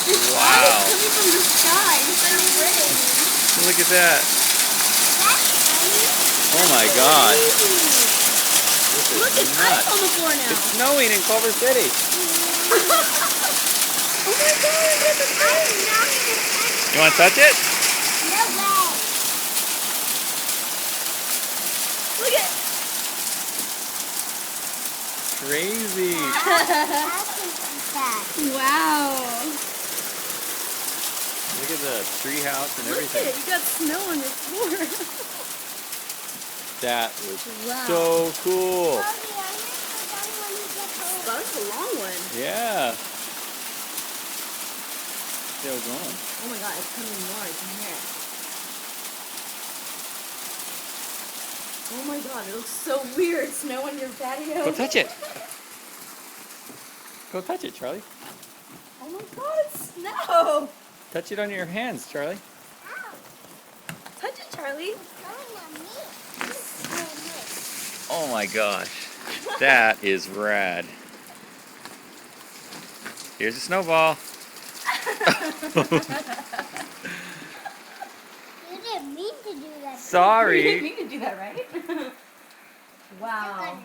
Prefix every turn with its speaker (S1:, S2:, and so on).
S1: Wow.
S2: It's coming from the sky instead of rain.
S1: Look at that. Oh my God. This is
S2: Look, it's
S1: nuts.
S2: ice on the floor now.
S1: It's snowing in Culver City.
S2: Oh my God, look at the ice.
S1: You want to touch it?
S3: No way.
S2: Look at
S1: Crazy.
S2: Wow.
S1: Look at the tree house and
S2: Look
S1: everything.
S2: at it. You got snow on your floor.
S1: That was
S2: Wow.
S1: so cool.
S2: Wow, that's a long one.
S1: Yeah. Still going.
S2: Oh my God, it's coming more. I can hear it. Oh my God, it looks so weird. Snow on your patio.
S1: Go touch it. Go touch it, Charlie.
S2: Oh my God, it's snow.
S1: Touch it on your hands, Charlie.
S2: Touch it, Charlie.
S1: Oh my gosh. That is rad. Here's a snowball.
S3: You didn't mean to do that.
S1: Sorry.
S2: You didn't mean to do that, right? Wow.